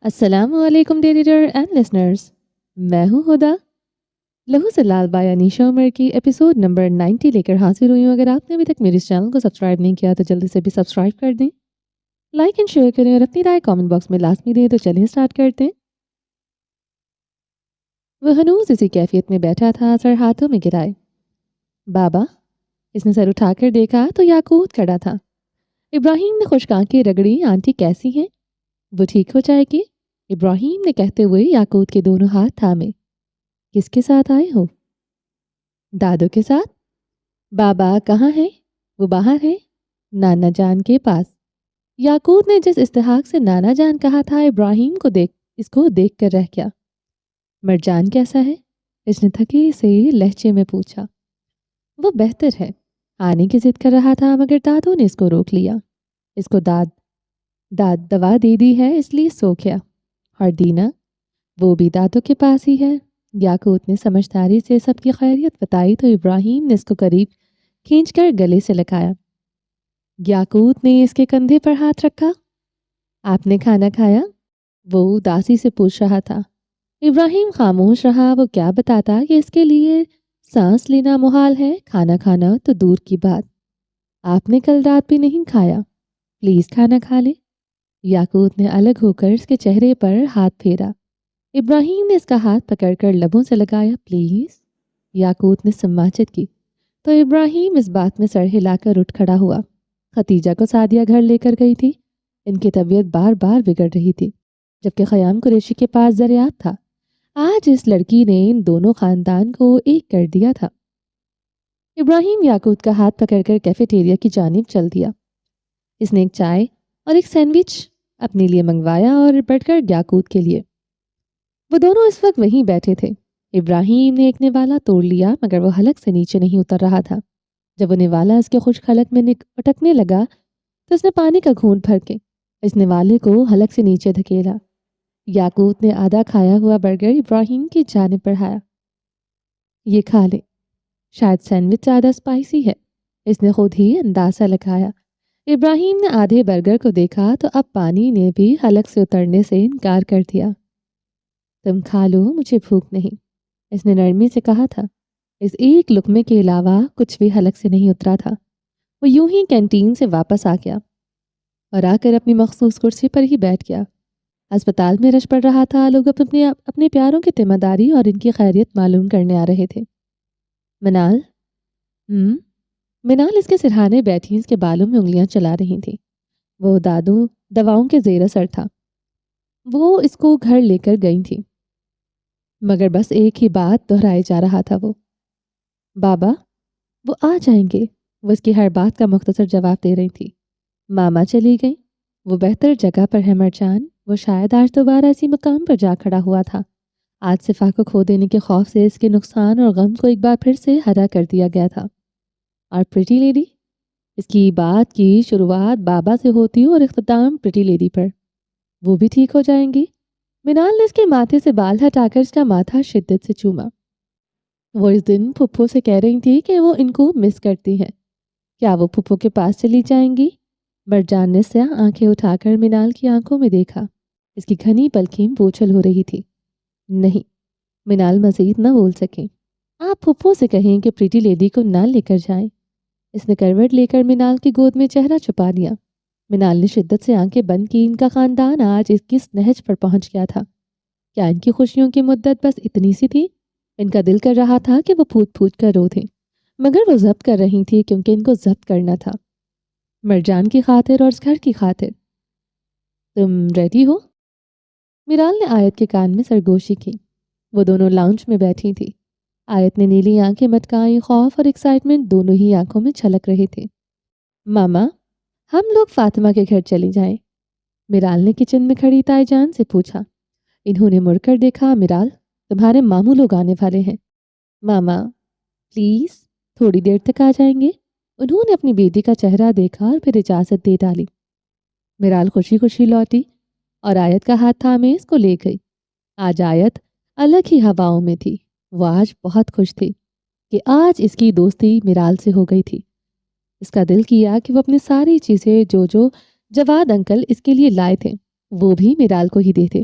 अस्सलाम वालेकुम reader and listeners. मैं हूँ हुदा। लहू से लाल बायानी शो उमर की एपिसोड नंबर 90 लेकर हाजिर हुई हूँ। अगर आपने अभी तक मेरे इस चैनल को सब्सक्राइब नहीं किया तो जल्दी से भी सब्सक्राइब कर दें, लाइक एंड शेयर करें और अपनी राय कमेंट बॉक्स में लाजमी दें। तो चलिए स्टार्ट करते हैं। वह हनूज इसी कैफियत में बैठा था, सर हाथों में गिराए। बाबा, इसने सर उठाकर देखा तो याकूत खड़ा था। इब्राहिम ने खुश आंखें रगड़ी। आंटी कैसी हैं? वो ठीक हो जाएगी, इब्राहिम ने कहते हुए याकूत के दोनों हाथ थामे। किसके साथ आए हो? दादू के साथ। बाबा कहाँ है? वो बाहर है, नाना जान के पास। याकूत ने जिस इस्तेहाक से नाना जान कहा था, इब्राहिम को इसको देख कर रह गया। मरजान कैसा है? इसने थके से लहजे में पूछा। वो बेहतर है, आने की जिद कर रहा था मगर दादू ने इसको रोक लिया। इसको दाद दवा दे दी है इसलिए सो गया। और दीना, वो भी दादू के पास ही है। याकूत ने समझदारी से सबकी खैरियत बताई तो इब्राहिम ने इसको करीब खींचकर गले से लगाया। याकूत ने इसके कंधे पर हाथ रखा। आपने खाना खाया? वो उदासी से पूछ रहा था। इब्राहिम खामोश रहा। वो क्या बताता कि इसके लिए सांस लेना मुहाल है, खाना खाना तो दूर की बात। आपने कल रात भी नहीं खाया, प्लीज खाना खा ले। याकूत ने अलग होकर इसके चेहरे पर हाथ फेरा। इब्राहिम ने इसका हाथ पकड़कर लबों से लगाया। प्लीज। याकूत ने सम्माचित की तो इब्राहिम इस बात में सर हिलाकर उठ खड़ा हुआ। खतीजा को सादिया घर लेकर गई थी। इनकी तबीयत बार बार बिगड़ रही थी, जबकि ख़याम कुरैशी के पास ज़रियाब था। आज इस लड़की ने इन दोनों खानदान को एक कर दिया था। इब्राहिम याकूत का हाथ पकड़कर कैफेटेरिया की जानिब चल दिया। इसने एक चाय और एक सैंडविच अपने लिए मंगवाया और बढ़कर याकूत के लिए। वो दोनों इस वक्त वहीं बैठे थे। इब्राहिम ने एक निवाला तोड़ लिया मगर वो हलक से नीचे नहीं उतर रहा था। जब वो निवाला इसके खुश हलक में अटकने लगा तो उसने पानी का घूंट भर के इस निवाले को हलक से नीचे धकेला। याकूत ने आधा खाया हुआ बर्गर इब्राहिम की जानिब बढ़ाया। ये खा ले, शायद सैंडविच ज़्यादा स्पाइसी है, इसने खुद ही अंदाज़ा लगाया। इब्राहिम ने आधे बर्गर को देखा तो अब पानी ने भी हलक से उतरने से इनकार कर दिया। तुम खा लो, मुझे भूख नहीं, इसने नरमी से कहा था। इस एक लुकमे के अलावा कुछ भी हलक से नहीं उतरा था। वो यूं ही कैंटीन से वापस आ गया और आकर अपनी मखसूस कुर्सी पर ही बैठ गया। अस्पताल में रश पड़ रहा था। लोग अपने प्यारों की तिम्मेदारी और इनकी खैरियत मालूम करने आ रहे थे। मिनाल मिनाल इसके सिरहाने बैठी इसके बालों में उंगलियां चला रही थी। वो दादू दवाओं के जेर असर था। वो इसको घर लेकर गई थी मगर बस एक ही बात दोहराए जा रहा था। वो बाबा, वो आ जाएंगे। वो इसकी हर बात का मुख्तसर जवाब दे रही थी। मामा चली गई, वो बेहतर जगह पर है मरजान। वो शायद आज दोबारा इसी मकाम पर जा खड़ा हुआ था। आज सिफा को खो देने के खौफ से इसके नुकसान और गम को एक बार फिर से हरा कर दिया गया था। और प्रिटी लेडी, इसकी बात की शुरुआत बाबा से होती और इख्तिताम प्रिटी लेडी पर। वो भी ठीक हो जाएंगी। मिनाल ने इसके माथे से बाल हटाकर इसका माथा शिद्दत से चूमा। वो इस दिन फुप्पो से कह रही थी कि वो इनको मिस करती हैं। क्या वो फुप्पो के पास चली जाएंगी? मरजान ने से आंखें उठाकर मिनाल की आंखों में देखा। इसकी घनी पलकें बोझल हो रही थी। नहीं, मिनाल मजीद न बोल सके। आप फुप्पो से कहें कि प्रीटी लेडी को ना लेकर जाएं। इसने करवट लेकर मिनाल की गोद में चेहरा छुपा लिया। मिनाल ने शिद्दत से आंखें बंद की। इनका खानदान आज किस नहज पर पहुंच गया था? क्या इनकी खुशियों की मुद्दत बस इतनी सी थी? इनका दिल कर रहा था कि वो फूट फूट कर रो थे, मगर वो जब्त कर रही थी क्योंकि इनको जब्त करना था, मरजान की खातिर और इस घर की खातिर। तुम रेडी हो? मिराल ने आयत के कान में सरगोशी की। वो दोनों लाउंज में बैठी थी। आयत ने नीली आंखें मटकाई। खौफ और एक्साइटमेंट दोनों ही आंखों में छलक रहे थे। मामा, हम लोग फातिमा के घर चले जाएं। मिराल ने किचन में खड़ी ताईजान से पूछा। इन्होंने मुड़कर देखा। मिराल, तुम्हारे मामू लोग आने वाले हैं। मामा प्लीज, थोड़ी देर तक आ जाएंगे। उन्होंने अपनी बेटी का चेहरा देखा और फिर इजाजत दे डाली। मिराल खुशी खुशी लौटी और आयत का हाथ थामे इसको ले गई। आज आयत अलग ही हवाओं में थी। वो आज बहुत खुश थी कि आज इसकी दोस्ती मिराल से हो गई थी। इसका दिल किया कि वो अपनी सारी चीज़ें जो जवाद अंकल इसके लिए लाए थे वो भी मिराल को ही दे दे।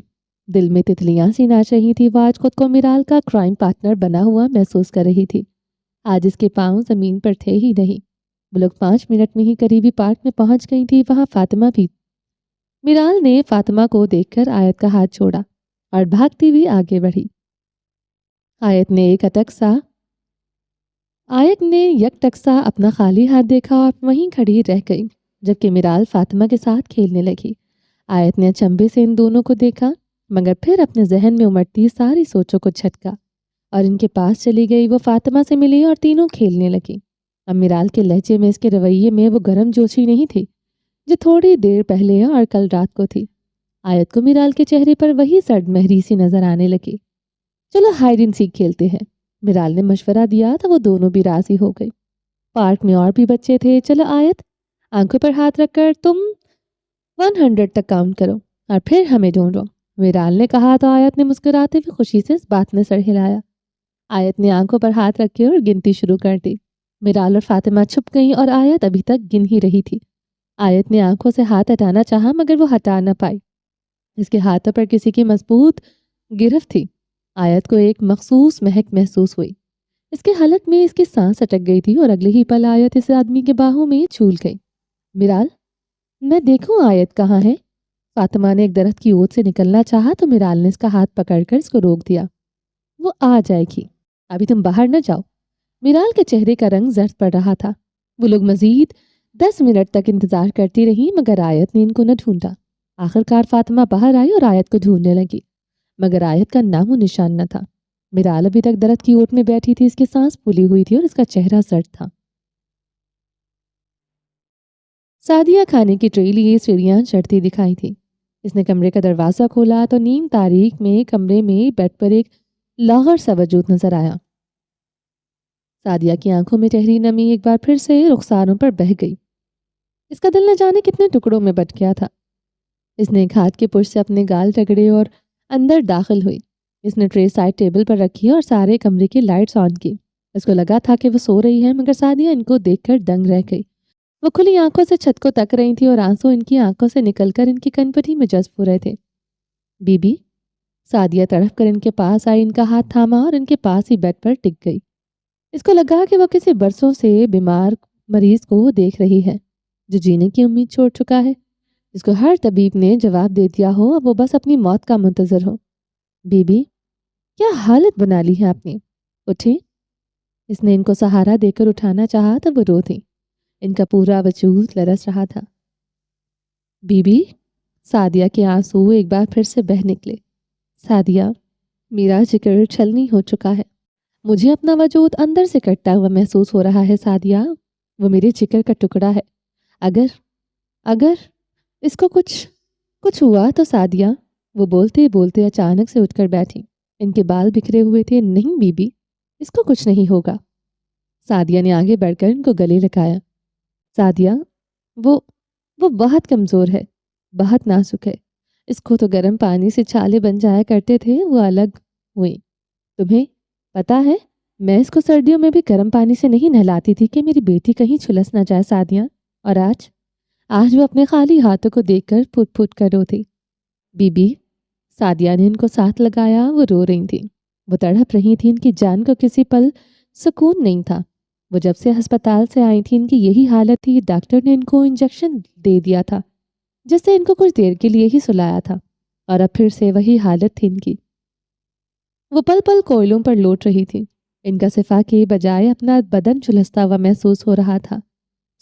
दिल में तितलियां सी नाच रही थी। वो आज खुद को मिराल का क्राइम पार्टनर बना हुआ महसूस कर रही थी। आज इसके पांव जमीन पर थे ही नहीं। वो लोग 5 मिनट में ही करीबी पार्क में पहुंच गई थी। वहां फातिमा भी। मिराल ने फातिमा को देखकर आयत का हाथ छोड़ा और भागती हुई आगे बढ़ी। आयत ने यकटक्सा अपना खाली हाथ देखा और वहीं खड़ी रह गई, जबकि मिराल फातिमा के साथ खेलने लगी। आयत ने अचंभे से इन दोनों को देखा, मगर फिर अपने जहन में उमड़ती सारी सोचों को झटका और इनके पास चली गई। वो फातिमा से मिली और तीनों खेलने लगी। अब मिराल के लहजे में, इसके रवैये में वो गर्म जोशी नहीं थी जो थोड़ी देर पहले और कल रात को थी। आयत को मिराल के चेहरे पर वही सर्द महरी सी नजर आने लगी। चलो हाइड एंड सीक खेलते हैं, मिराल ने मशवरा दिया तो वो दोनों भी राजी हो गई। पार्क में और भी बच्चे थे। चलो आयत, आंखों पर हाथ रखकर तुम 100 तक काउंट करो और फिर हमें ढूंढो, मिराल ने कहा तो आयत ने मुस्कुराते हुए खुशी से इस बात में सर हिलाया। आयत ने आंखों पर हाथ रखे और गिनती शुरू कर दी। मिराल और फातिमा छुप गईं और आयत अभी तक गिन ही रही थी। आयत ने आंखों से हाथ हटाना चाहा, मगर वो हटा न पाई। इसके हाथों पर किसी की मजबूत गिरफ्त थी। आयत को एक मखसूस महक महसूस हुई। इसके हलक में इसकी सांस अटक गई थी और अगले ही पल आयत इस आदमी के बाहों में झूल गई। मिराल, मैं देखूं आयत कहाँ है? फातिमा ने एक दरख्त की ओट से निकलना चाहा तो मिराल ने इसका हाथ पकड़कर इसको रोक दिया। वो आ जाएगी, अभी तुम बाहर न जाओ। मिराल के चेहरे का रंग जर्द पड़ रहा था। वो लोग मजीद 10 मिनट तक इंतजार करती रही, मगर आयत ने इनको न ढूंढा। आखिरकार फातिमा बाहर आई और आयत को ढूंढने लगी, मगर आयत का नामो निशान न था। मिराल अभी तक दरख्त की ओट में बैठी थी। इसकी सांस फूली हुई थी और इसका चेहरा सर्द था। सादिया खाने की ट्रे लिए सीढ़ियां चढ़ती दिखाई थी। इसने कमरे का दरवाजा खोला तो नीम तारीख में कमरे में बेड पर एक लाहौर सा वजूद नजर आया। सादिया की आंखों में ठहरी नमी एक बार फिर से रुखसारों पर बह गई। इसका दिल न जाने कितने टुकड़ों में बट गया था। इसने एक हाथ के पुश से अपने गाल रगड़े और अंदर दाखिल हुई। इसने ट्रे साइड टेबल पर रखी और सारे कमरे की लाइट्स ऑन की। इसको लगा था कि वो सो रही है, मगर सादिया इनको देखकर दंग रह गई। वो खुली आंखों से छत को तक रही थी और आंसू इनकी आंखों से निकलकर इनकी कनपटी में जज्ब हो रहे थे। बीबी, सादिया तड़प कर इनके पास आई, इनका हाथ थामा और इनके पास ही बेड पर टिक गई। इसको लगा कि वो किसी बरसों से बीमार मरीज को देख रही है जो जीने की उम्मीद छोड़ चुका है। इसको हर तबीब ने जवाब दे दिया हो, अब वो बस अपनी मौत का मुंतजर हो। बीबी, क्या हालत बना ली है आपने? उठी। इसने इनको सहारा देकर उठाना चाहा तो वो रो थी। इनका पूरा वजूद लरस रहा था। बीबी, सादिया के आंसू एक बार फिर से बह निकले। सादिया, मेरा जिगर छलनी हो चुका है। मुझे अपना वजूद अंदर से कटता हुआ महसूस हो रहा है। सादिया, वो मेरे जिगर का टुकड़ा है। अगर अगर इसको कुछ हुआ तो सादिया, वो बोलते बोलते अचानक से उठकर बैठी। इनके बाल बिखरे हुए थे। नहीं बीबी, इसको कुछ नहीं होगा। सादिया ने आगे बढ़कर इनको गले लगाया। सादिया, वो बहुत कमज़ोर है, बहुत नाजुक है। इसको तो गर्म पानी से छाले बन जाया करते थे, वो अलग हुई। तुम्हें पता है, मैं इसको सर्दियों में भी गर्म पानी से नहीं नहलाती थी कि मेरी बेटी कहीं झुलस ना जाए। सादिया, और आज वो अपने खाली हाथों को देखकर फुट फुट कर रो थी। बीबी, सादिया ने इनको साथ लगाया। वो रो रही थी, वो तड़प रही थी। इनकी जान को किसी पल सुकून नहीं था। वो जब से अस्पताल से आई थी इनकी यही हालत थी। डॉक्टर ने इनको इंजेक्शन दे दिया था जिससे इनको कुछ देर के लिए ही सुलाया था, और अब फिर से वही हालत थी इनकी। वो पल पल कोयलों पर लौट रही थी। इनका सिफा के बजाय अपना बदन झुलसता हुआ महसूस हो रहा था।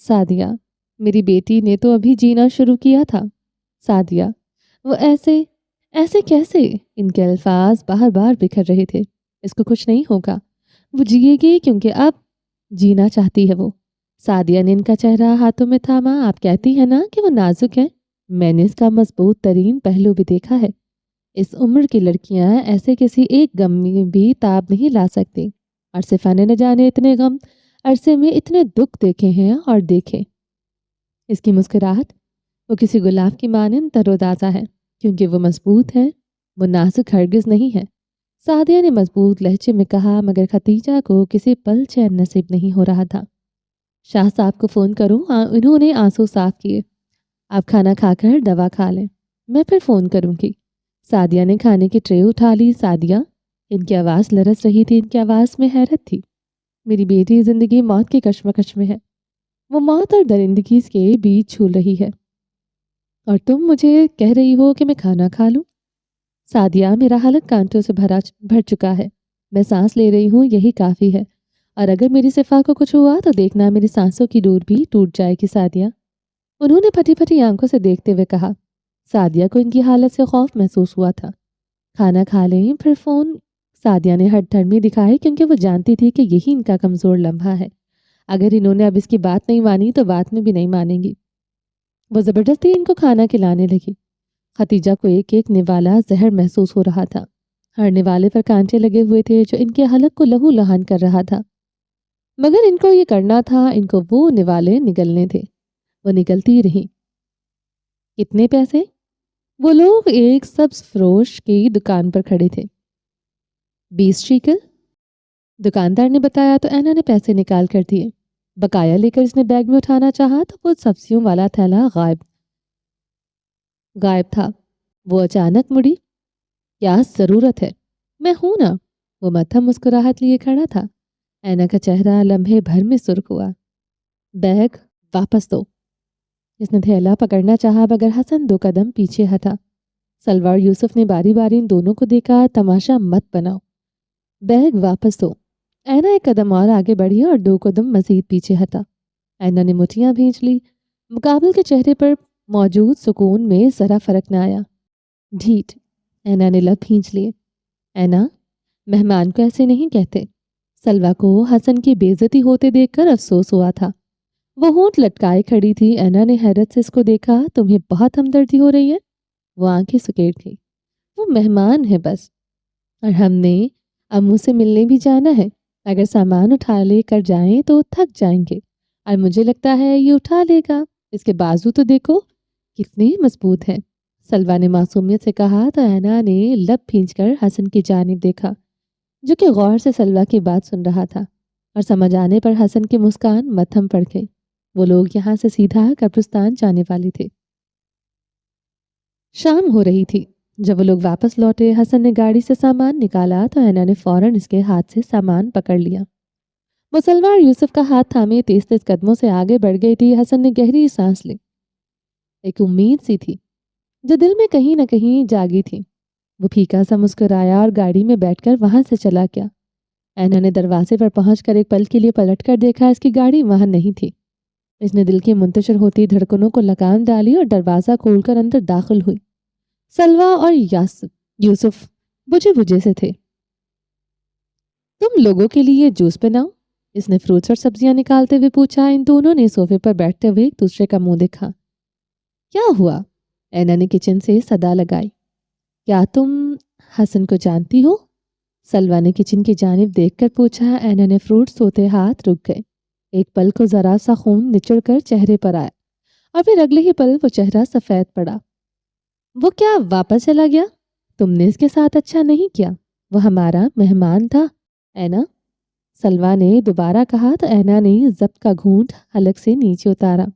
सादिया, मेरी बेटी ने तो अभी जीना शुरू किया था। सादिया, वो ऐसे ऐसे कैसे? इनके अल्फाज बार बार बिखर रहे थे। इसको कुछ नहीं होगा, वो जिएगी क्योंकि अब जीना चाहती है वो। सादिया ने इनका चेहरा हाथों में थामा। आप कहती हैं ना कि वो नाजुक है, मैंने इसका मजबूत तरीन पहलू भी देखा है। इस उम्र की लड़कियां ऐसे किसी एक गम में भी ताब नहीं ला सकती। और सिफा ने न जाने इतने गम, अरसे में इतने दुख देखे हैं और देखे। इसकी मुस्कुराहट वो किसी गुलाब की मानंद तरोताज़ा है, क्योंकि वो मजबूत है, वो नाजुक हरगिज़ नहीं है। सादिया ने मजबूत लहजे में कहा, मगर खतीजा को किसी पल चैन नसीब नहीं हो रहा था। शाह साहब को फ़ोन करूं? इन्होंने आंसू साफ किए। आप खाना खाकर दवा खा लें, मैं फिर फ़ोन करूंगी। सादिया ने खाने की ट्रे उठा ली। सादिया, इनकी आवाज़ लरस रही थी, इनकी आवाज़ में हैरत थी। मेरी बेटी ज़िंदगी मौत की कश्मकश में है, वो मौत और दरिंदगी के बीच झूल रही है, और तुम मुझे कह रही हो कि मैं खाना खा लूं? सादिया, मेरा हलक कांटों से भर चुका है, मैं सांस ले रही हूँ, यही काफ़ी है, और अगर मेरी सिफा को कुछ हुआ तो देखना मेरी सांसों की डोर भी टूट जाएगी। सादिया, उन्होंने फटी फटी आंखों से देखते हुए कहा। सादिया को इनकी हालत से खौफ महसूस हुआ था। खाना खा लें फिर फ़ोन। सादिया ने हठधर्मी दिखाई, क्योंकि वो जानती थी कि यही इनका कमज़ोर लम्हा है। अगर इन्होंने अब इसकी बात नहीं मानी तो बाद में भी नहीं मानेंगी। वो ज़बरदस्ती इनको खाना खिलाने लगी। खतीजा को एक एक निवाला जहर महसूस हो रहा था। हर निवाले पर कांटे लगे हुए थे जो इनके हलक को लहू लहान कर रहा था, मगर इनको ये करना था, इनको वो निवाले निगलने थे। वो निकलती रहीं। कितने पैसे? वो लोग एक सब्ज फरोश की दुकान पर खड़े थे। 20 शीकल, दुकानदार ने बताया तो ऐना ने पैसे निकाल कर दिए। बकाया लेकर इसने बैग में उठाना चाहा तो वो सब्जियों वाला थैला गायब था। वो अचानक मुड़ी। क्या ज़रूरत है? मैं हूं ना। वो मत्थम मुस्कुराहट लिए खड़ा था। ऐना का चेहरा लम्हे भर में सुर्ख हुआ। बैग वापस दो। इसने थैला पकड़ना चाहा, मगर हसन 2 कदम पीछे हटा। सलवा और यूसुफ ने बारी बारी इन दोनों को देखा। तमाशा मत बनाओ, बैग वापस दो। ऐना 1 कदम और आगे बढ़ी और 2 कदम मजीद पीछे हटा। ऐना ने मुठियां भींच ली। मुकाबिल के चेहरे पर मौजूद सुकून में जरा फर्क न आया। ढीठ। ऐना ने लब भींच लिए। ऐना, मेहमान को ऐसे नहीं कहते। सलवा को हसन की बेइज्जती होते देखकर अफसोस हुआ था। वो होंठ लटकाए खड़ी थी। ऐना ने हैरत से इसको देखा। तुम्हें बहुत हमदर्दी हो रही है? वो आंखें सुकेड़ थी। वो मेहमान है बस, और हमने अम्मू से मिलने भी जाना है। अगर सामान उठा ले कर जाएं तो थक जाएंगे, और मुझे लगता है ये उठा लेगा। इसके बाजू तो देखो कितने मजबूत हैं। सलवा ने मासूमियत से कहा तो ऐना ने लब खींचकर हसन की जानिब देखा, जो कि गौर से सलवा की बात सुन रहा था, और समझ आने पर हसन की मुस्कान मत्थम पड़ गई। वो लोग यहाँ से सीधा कब्रिस्तान जाने वाले थे। शाम हो रही थी। जब वो लोग वापस लौटे, हसन ने गाड़ी से सामान निकाला तो ऐना ने फौरन इसके हाथ से सामान पकड़ लिया। वो सलवा और यूसुफ का हाथ थामे तेज तेज कदमों से आगे बढ़ गई थी। हसन ने गहरी सांस ली। एक उम्मीद सी थी जो दिल में कहीं न कहीं जागी थी। वो फीका सा मुस्कुराया और गाड़ी में बैठकर वहां से चला गया। ऐना ने दरवाजे पर पहुंचकर एक पल के लिए पलटकर देखा, इसकी गाड़ी वहां नहीं थी। इसने दिल की मुंतशिर होती धड़कनों को लगाम डाली और दरवाज़ा खोलकर अंदर दाखिल हुई। सलवा और यूसुफ बुझे बुझे से थे। तुम लोगों के लिए जूस बनाऊं? इसने फ्रूट्स और सब्जियां निकालते हुए पूछा। इन दोनों ने सोफे पर बैठते हुए एक दूसरे का मुंह देखा। क्या हुआ? ऐना ने किचन से सदा लगाई। क्या तुम हसन को जानती हो? सलवा ने किचन की जानिब देखकर पूछा। ऐना ने फ्रूट्स धोते हाथ रुक गए। एक पल को जरा सा खून निचड़कर चेहरे पर आया, और फिर अगले ही पल वो चेहरा सफेद पड़ा। वो क्या वापस चला गया? तुमने इसके साथ अच्छा नहीं किया। वो हमारा मेहमान था। ऐना, सलवा ने दोबारा कहा तो ऐना ने जब्त का घूंट हलक से नीचे उतारा।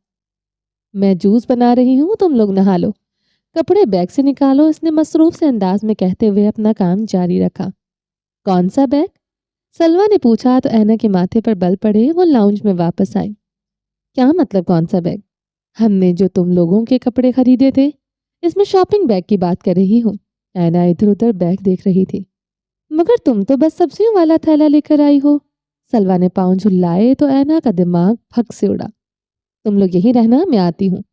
मैं जूस बना रही हूँ, तुम लोग नहा लो, कपड़े बैग से निकालो। इसने मसरूफ से अंदाज में कहते हुए अपना काम जारी रखा। कौन सा बैग? सलवा ने पूछा तो ऐना के माथे पर बल पड़े। वो लाउंज में वापस आई। क्या मतलब कौन सा बैग? हमने जो तुम लोगों के कपड़े खरीदे थे, इसमें शॉपिंग बैग की बात कर रही हूँ। ऐना इधर उधर बैग देख रही थी। मगर तुम तो बस सब्जियों वाला थैला लेकर आई हो। सलवा ने पाँव झुल्लाए तो ऐना का दिमाग फक से उड़ा। तुम लोग यहीं रहना, मैं आती हूँ।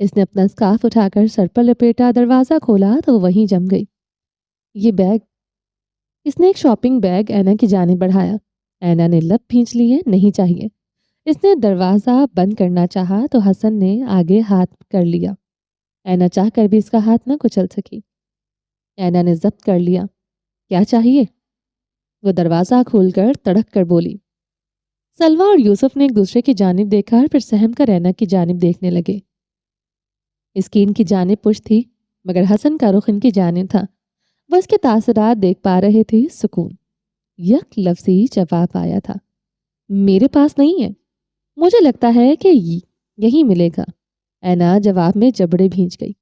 इसने अपना स्कार्फ उठाकर सर पर लपेटा। दरवाज़ा खोला तो वहीं जम गई। ये बैग। इसने एक शॉपिंग बैग ऐना की जानिब बढ़ाया। ऐना ने लब खींच लिए। नहीं चाहिए। इसने दरवाज़ा बंद करना चाहा तो हसन ने आगे हाथ कर लिया। ऐना चाहकर भी इसका हाथ न कुचल सकी। ऐना ने जब्त कर लिया। क्या चाहिए? वो दरवाज़ा खोलकर तड़क कर बोली। सलवा और यूसुफ ने एक दूसरे की जानिब देखा और फिर सहम कर ऐना की जानिब देखने लगे। इसकी इनकी जानिब पुश थी, मगर हसन का रुख इनकी जानिब था। वह इसके तासरात देख पा रहे थे। सुकून। यक लफ्ज़ी जवाब आया था। मेरे पास नहीं है। मुझे लगता है कि यही मिलेगा। ऐना जवाब में जबड़े भींच गई।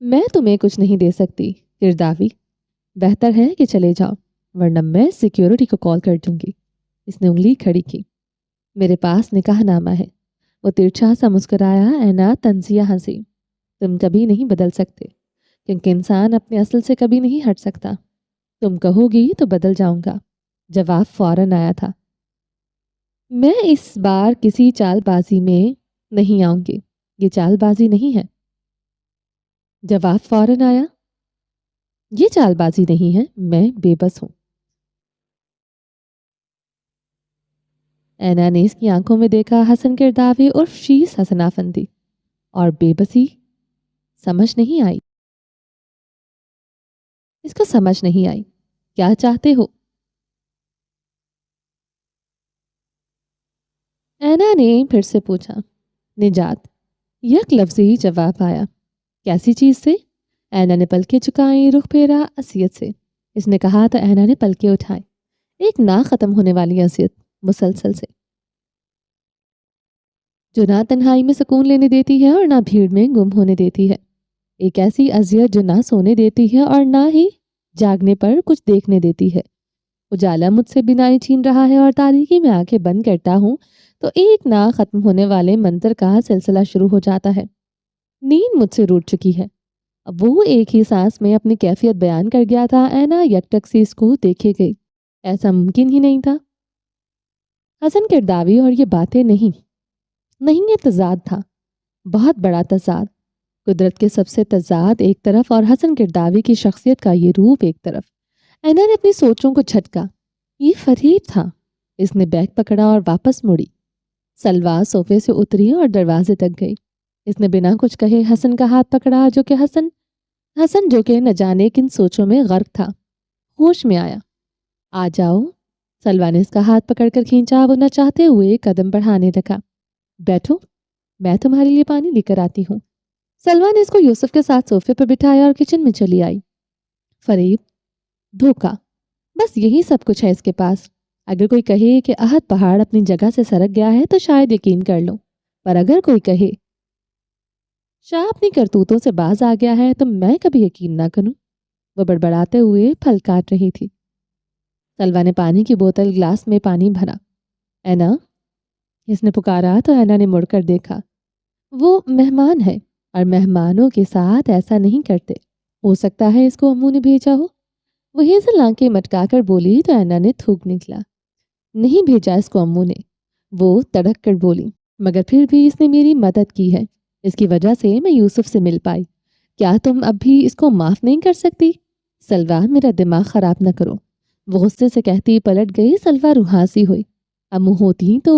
میں تمہیں کچھ نہیں دے سکتی گرداوی، بہتر ہے کہ چلے جاؤ ورنہ میں سیکیورٹی کو کال کر دوں گی۔ اس نے انگلی کھڑی کی۔ میرے پاس نکاح نامہ ہے۔ وہ ترچھا سا مسکرایا۔ اینا طنزیہ ہنسی۔ تم کبھی نہیں بدل سکتے کیونکہ انسان اپنے اصل سے کبھی نہیں ہٹ سکتا۔ تم کہو گی تو بدل جاؤں گا۔ جواب فوراً آیا تھا۔ میں اس بار کسی چال بازی میں نہیں آؤں گی۔ یہ چال بازی نہیں ہے۔ جواب فوراً آیا۔ یہ چال بازی نہیں ہے، میں بے بس ہوں۔ اینا نے اس کی آنکھوں میں دیکھا حسن کرداوی عرف شیس حسن آفندی، اور بے بسی سمجھ نہیں آئی۔ اس کو سمجھ نہیں آئی۔ کیا چاہتے ہو؟ اینا نے پھر سے پوچھا۔ نجات۔ یک لفظی جواب آیا۔ کیسی چیز سے؟ اینا نے پلکیں چکائیں، رخ پھیرا اذیت سے۔ اس نے کہا تو اینا نے پلکیں اٹھائیں۔ ایک نہ ختم ہونے والی اذیت، مسلسل سے، جو نہ تنہائی میں سکون لینے دیتی ہے اور نہ بھیڑ میں گم ہونے دیتی ہے۔ ایک ایسی اذیت جو نہ سونے دیتی ہے اور نہ ہی جاگنے پر کچھ دیکھنے دیتی ہے۔ اجالا مجھ سے بینائی چھین رہا ہے اور تاریکی میں آنکھیں بند کرتا ہوں تو ایک نہ ختم ہونے والے منظر کا سلسلہ شروع ہو جاتا ہے۔ نیند مجھ سے روٹ چکی ہے۔ اب وہ ایک ہی سانس میں اپنی کیفیت بیان کر گیا تھا۔ اینا یکٹک سی اس کو دیکھے گئی۔ ایسا ممکن ہی نہیں تھا۔ حسن کرداوی اور یہ باتیں نہیں یہ تضاد تھا، بہت بڑا تضاد۔ قدرت کے سب سے تضاد ایک طرف اور حسن کرداوی کی شخصیت کا یہ روپ ایک طرف۔ اینا نے اپنی سوچوں کو جھٹکا۔ یہ فریب تھا۔ اس نے بیگ پکڑا اور واپس مڑی۔ سلوا صوفے سے اتری اور دروازے تک گئی۔ اس نے بنا کچھ کہے حسن کا ہاتھ پکڑا جو کہ حسن جو کہ نہ جانے کن سوچوں میں غرق تھا، ہوش میں آیا۔ آ جاؤ۔ سلوا نے اس کا ہاتھ پکڑ کر کھینچا۔ وہ نہ چاہتے ہوئے قدم بڑھانے لگا۔ بیٹھو، میں تمہارے لیے پانی لے کر آتی ہوں۔ سلوا نے اس کو یوسف کے ساتھ صوفے پر بٹھایا اور کچن میں چلی آئی۔ فریب، دھوکا، بس یہی سب کچھ ہے اس کے پاس۔ اگر کوئی کہے کہ احد پہاڑ اپنی جگہ سے سرک گیا ہے تو شاید یقین کر لوں، پر اگر کوئی کہے شاہ اپنی کرتوتوں سے باز آ گیا ہے تو میں کبھی یقین نہ کروں۔ وہ بڑبڑاتے ہوئے پھل کاٹ رہی تھی۔ سلوا نے پانی کی بوتل گلاس میں پانی بھرا۔ اینا، اس نے پکارا تو اینا نے مڑ کر دیکھا۔ وہ مہمان ہے اور مہمانوں کے ساتھ ایسا نہیں کرتے۔ ہو سکتا ہے اس کو امو نے بھیجا ہو۔ وہ ہیزل آنکھیں مٹکا کر بولی تو اینا نے تھوک نکلا۔ نہیں بھیجا اس کو امو نے، وہ تڑک کر بولی، مگر پھر بھی اس نے میری مدد کی ہے۔ اس کی وجہ سے میں یوسف سے مل پائی۔ کیا تم اب بھی اس کو معاف نہیں کر سکتی؟ سلوا، میرا دماغ خراب نہ کرو، وہ غصے سے کہتی پلٹ گئی۔ سلوا روحاسی ہوئی۔ امو ہوتی تو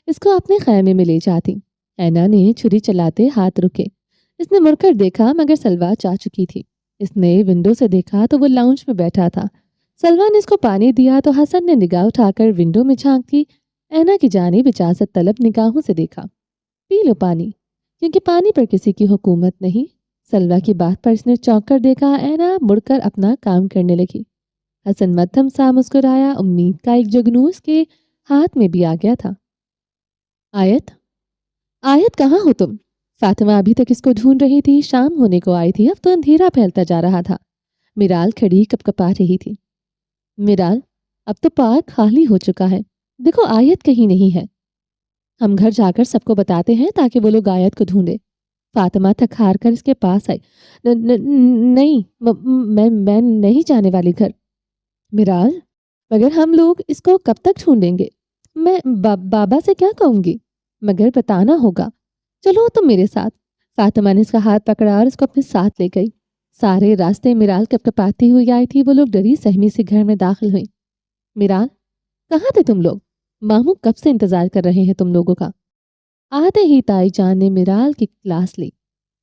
اس کو اپنے خیمے میں لے جاتی۔ اینا نے چھری چلاتے ہاتھ رکے۔ اس نے مڑ کر دیکھا مگر سلوا جا چکی تھی۔ اس نے ونڈو سے دیکھا تو وہ لاؤنج میں بیٹھا تھا۔ سلوا نے اس کو پانی دیا تو حسن نے نگاہ اٹھا کر ونڈو میں جھانکی اینا کی جانب اجازت طلب نگاہوں سے دیکھا۔ پی لو پانی، کیونکہ پانی پر کسی کی حکومت نہیں۔ سلوا کی بات پر اس نے چونک کر دیکھا۔ اینا مڑ کر اپنا کام کرنے لگی۔ حسن مدھم سا مسکرایا۔ امید کا ایک جگنو اس کے ہاتھ میں بھی آ گیا تھا۔ آیت کہاں ہو تم؟ فاطمہ ابھی تک اس کو ڈھونڈ رہی تھی۔ شام ہونے کو آئی تھی، اب تو اندھیرا پھیلتا جا رہا تھا۔ میرال کھڑی کپ کپا رہی تھی۔ میرال، اب تو پارک خالی ہو چکا ہے، دیکھو آیت کہیں نہیں ہے۔ ہم گھر جا کر سب کو بتاتے ہیں تاکہ وہ لوگ آیت کو ڈھونڈے۔ فاطمہ تھک ہار کر اس کے پاس آئی۔ نہیں، میں نہیں جانے والی گھر۔ میرال، مگر ہم لوگ اس کو کب تک ڈھونڈیں گے؟ میں بابا سے کیا کہوں گی؟ مگر بتانا ہوگا۔ چلو تم میرے ساتھ۔ فاطمہ نے اس کا ہاتھ پکڑا اور اس کو اپنے ساتھ لے گئی۔ سارے راستے میرال کپ کپاتی ہوئی آئی تھی۔ وہ لوگ ڈری سہمی سے گھر میں داخل ہوئی۔ میرال، کہاں تھے تم لوگ؟ ماموں کب سے انتظار کر رہے ہیں تم لوگوں کا۔ آتے ہی تائی جان نے میرال کی کلاس لی۔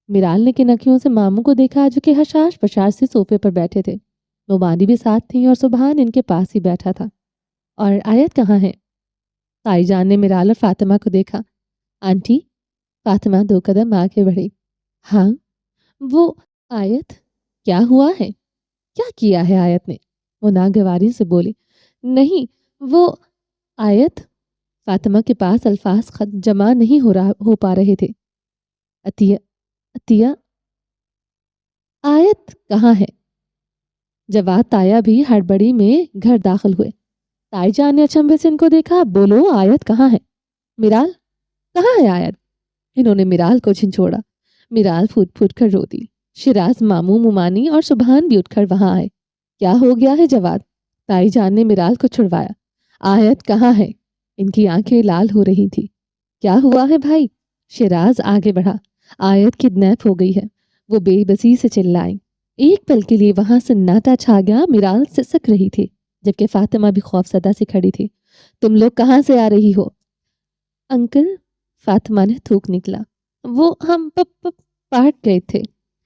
میرال نے کن اکھیوں سے ماموں کو دیکھا جو کہ حشاش پشاش سے صوفے پر بیٹھے تھے۔ نوبانی بھی ساتھ تھیں اور سبحان ان کے پاس ہی بیٹھا تھا۔ اور آیت کہاں ہے؟ تائی جان نے میرال اور فاطمہ کو دیکھا۔ آنٹی۔ فاطمہ 2 قدم آگے بڑھی۔ ہاں، وہ آیت، کیا ہوا ہے؟ کیا کیا ہے آیت نے؟ وہ ناگواری سے بولی۔ نہیں، وہ آیت۔ فاطمہ کے پاس الفاظ خط جمع نہیں ہو پا رہے تھے۔ عطیہ आयत कहाँ है? जवाद ताया भी हड़बड़ी में घर दाखिल हुए। ताई जान ने अचंभे से इनको देखा। बोलो, आयत कहाँ है? मिराल, कहाँ है आयत? इन्होंने मिराल को झिंझोड़ा। मिराल फूट फूट कर रो दी। शिराज, मामू, मुमानी और सुबहान भी उठकर वहां आए। क्या हो गया है जवाद? ताई जान ने मिराल को छुड़वाया। आयत कहाँ है? इनकी आंखें लाल हो रही थी। क्या हुआ है भाई? शिराज आगे बढ़ा। आयत किडनैप हो गई है, वो बेबसी से चिल्लाई। एक पल के लिए वहां सन्नाटा छा गया। मिराल सिसक रही थी, जबकि फातिमा भी खौफसदा से खड़ी थी। तुम लोग कहाँ से आ रही हो? अंकल, फातिमा ने थूक निकला, वो हम पार्क गए थे।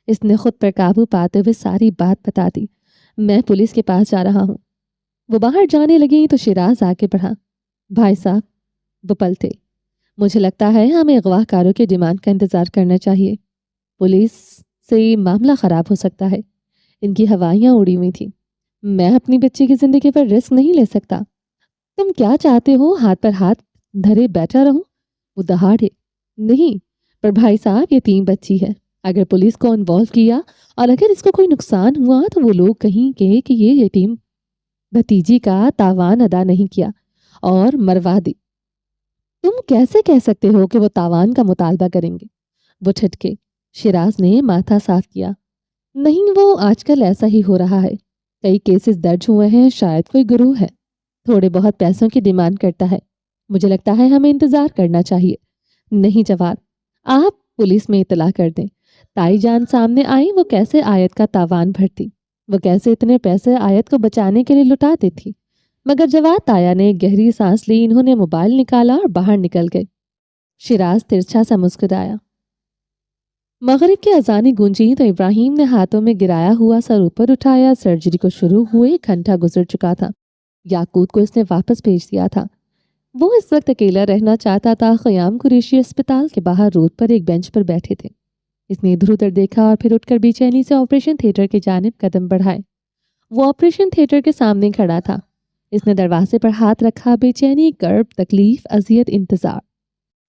इसने खुद पर काबू पाते हुए सारी बात बता दी। मैं पुलिस के पास जा रहा हूँ। वो बाहर जाने लगी तो शिराज आगे बढ़ा। भाई साहब, वो पल थे। मुझे लगता है हमें अगवाकारों की डिमांड का इंतजार करना चाहिए। पुलिस से मामला खराब हो सकता है। इनकी हवाइयां उड़ी हुई थी। मैं अपनी बच्ची की जिंदगी पर रिस्क नहीं ले सकता। तुम क्या चाहते हो? हाथ पर हाथ धरे बैठा रहूं? वो दहाड़े। नहीं, पर भाई साहब, ये 3 बच्ची है। अगर पुलिस को इन्वॉल्व किया और अगर इसको कोई नुकसान हुआ तो वो लोग कहेंगे कि ये यतीम भतीजी का तावान अदा नहीं किया और मरवा दी। तुम कैसे कह सकते हो कि वो तावान का मुतालबा करेंगे? वो ठिठके। शिराज ने माथा साफ किया। नहीं, वो आजकल ऐसा ही हो रहा है। कई केसेस दर्ज हुए हैं। शायद कोई गुरूह है, थोड़े बहुत पैसों की डिमांड करता है। मुझे लगता है हमें इंतजार करना चाहिए। नहीं जवाब, आप पुलिस में इतला कर दें। ताई जान सामने आई। वो कैसे आयत का तावान भरती? वो कैसे इतने पैसे आयत को बचाने के लिए लुटा देती? मगर जवाब ताया ने एक गहरी सांस ली। इन्होंने मोबाइल निकाला और बाहर निकल गए। शिराज तिरछा सा मुस्कुराया। मगरिब की अजानें गूंजी तो इब्राहिम ने हाथों में गिराया हुआ सर ऊपर उठाया। सर्जरी को शुरू हुए 1 घंटा गुजर चुका था। याकूत को इसने वापस भेज दिया था। वो इस वक्त अकेला रहना चाहता था। ख़याम कुरैशी अस्पताल के बाहर रोड पर एक बेंच पर बैठे थे। इसने इधर उधर देखा और फिर उठकर बेचैनी से ऑपरेशन थिएटर की जानिब कदम बढ़ाए। वो ऑपरेशन थिएटर के सामने खड़ा था। इसने दरवाजे पर हाथ रखा। बेचैनी, कर्ब, तकलीफ, अजियत, इंतजार,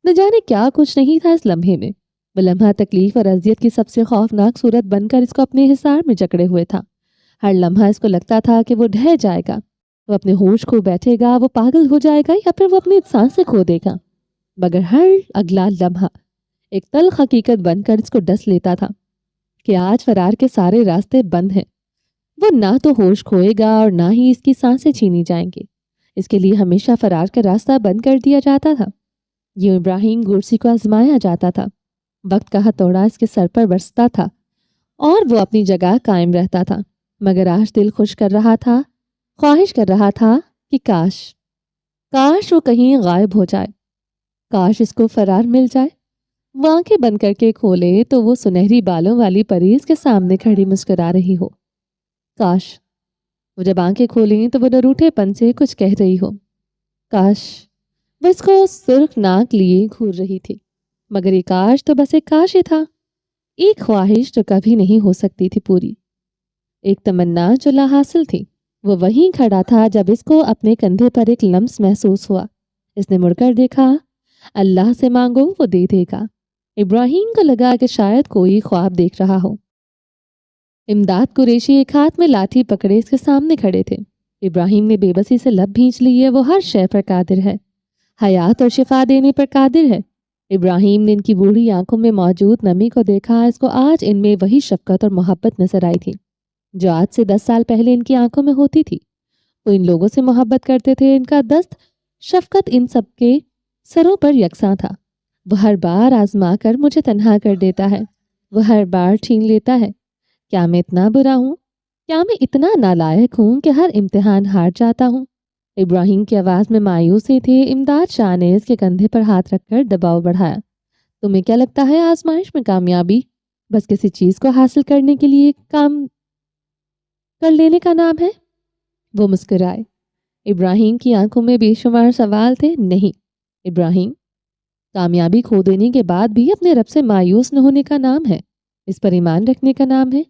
न जाने क्या कुछ नहीं था इस लम्हे में। वो लम्हा तकलीफ और अजियत की सबसे खौफनाक सूरत बनकर इसको अपने हिसार में जकड़े हुए था। हर लम्हा इसको लगता था कि वो ढह जाएगा, वो अपने होश खो बैठेगा, वो पागल हो जाएगा या फिर वो अपनी सांसें खो देगा। मगर हर अगला लम्हा एक तल्ख हकीकत बनकर इसको डस लेता था कि आज फरार के सारे रास्ते बंद हैं। वो ना तो होश खोएगा और ना ही इसकी सांसें छीनी जाएंगी। इसके लिए हमेशा फरार का रास्ता बंद कर दिया जाता था। यूं इब्राहिम गुरसी को आजमाया जाता था। वक्त का हथौड़ा इसके सर पर बरसता था और वो अपनी जगह कायम रहता था। मगर आज दिल खुश कर रहा था, ख्वाहिश कर रहा था कि काश वो कहीं गायब हो जाए, काश इसको फरार मिल जाए। वो आंखें बंद करके खोले तो वो सुनहरी बालों वाली परी इसके सामने खड़ी मुस्कुरा रही हो। काश वो जब आंखें खोली तो वो डरूठेपन से कुछ कह रही हो। काश वो इसको सुर्ख नाक लिए घूर रही थी। मगर ये काश तो बस एक काश ही था, एक ख्वाहिश जो कभी नहीं हो सकती थी पूरी, एक तमन्ना जो लाहासिल थी। वो वहीं खड़ा था जब इसको अपने कंधे पर एक लम्स महसूस हुआ। इसने मुड़कर देखा। अल्लाह से मांगो, वो दे देगा। इब्राहिम को लगा कि शायद कोई ख्वाब देख रहा हो। इमदाद कुरैशी एक हाथ में लाठी पकड़े इसके सामने खड़े थे। इब्राहिम ने बेबसी से लब भींच ली है। वो हर शय पर कादिर है, हयात और शिफा देने पर कादिर है। इब्राहिम ने इनकी बूढ़ी आंखों में मौजूद नमी को देखा। इसको आज इनमें वही शफकत और मोहब्बत नजर आई थी जो आज से 10 साल पहले इनकी आंखों में होती थी। वो इन लोगों से मोहब्बत करते थे। इनका दस्त, शफकत इन सबके सरों पर यकसां था। वो हर बार आजमा कर मुझे तन्हा कर देता है, वो हर बार छीन लेता है। क्या मैं इतना बुरा हूँ? क्या मैं इतना नालायक हूँ कि हर इम्तिहान हार जाता हूँ? इब्राहिम की आवाज़ में मायूसी थी। इमदाद शाह ने इसके कंधे पर हाथ रखकर दबाव बढ़ाया। तुम्हें क्या लगता है आजमाइश में कामयाबी बस किसी चीज़ को हासिल करने के लिए काम कर लेने का नाम है? वो मुस्कुराए। इब्राहिम की आंखों में बेशुमार सवाल थे। नहीं इब्राहिम, कामयाबी खो देने के बाद भी अपने रब से मायूस न होने का नाम है, इस पर ईमान रखने का नाम है।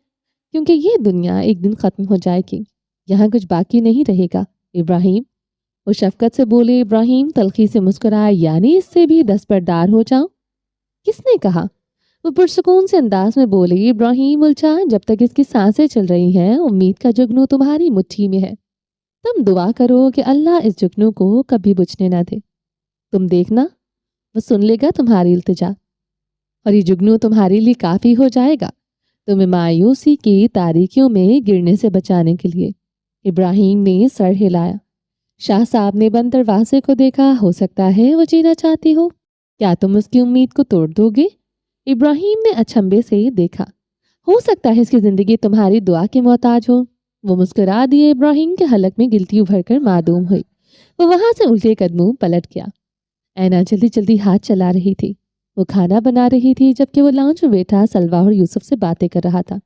क्योंकि ये दुनिया एक दिन ख़त्म हो जाएगी, यहाँ कुछ बाकी नहीं रहेगा। इब्राहिम, वो शफकत से बोले। इब्राहिम तलखी से मुस्कुराया। यानी इससे भी दस्तबरदार हो जाऊं? किसने कहा? وہ پرسکون سے انداز میں بولی، ابراہیم الچا، جب تک اس کی سانسیں چل رہی ہیں امید کا جگنو تمہاری مٹھی میں ہے۔ تم دعا کرو کہ اللہ اس جگنو کو کبھی بجھنے نہ دے۔ تم دیکھنا وہ سن لے گا تمہاری التجا، اور یہ جگنو تمہارے لیے کافی ہو جائے گا تمہیں مایوسی کی تاریکیوں میں گرنے سے بچانے کے لیے۔ ابراہیم نے سر ہلایا۔ شاہ صاحب نے بند دروازے کو دیکھا، ہو سکتا ہے وہ جینا چاہتی ہو، کیا تم اس کی امید کو توڑ دو گے؟ ابراہیم نے اچھمبے سے دیکھا، ہو سکتا ہے اس کی زندگی تمہاری دعا کے محتاج ہو۔ وہ مسکرا دیے۔ ابراہیم کے حلق میں گلٹی ابھر کر معدوم ہوئی۔ وہ وہاں سے الٹے قدموں پلٹ گیا۔ اینا جلدی جلدی ہاتھ چلا رہی تھی۔ وہ کھانا بنا رہی تھی جبکہ وہ لانچ میں بیٹھا سلوہ اور یوسف سے باتیں کر رہا تھا۔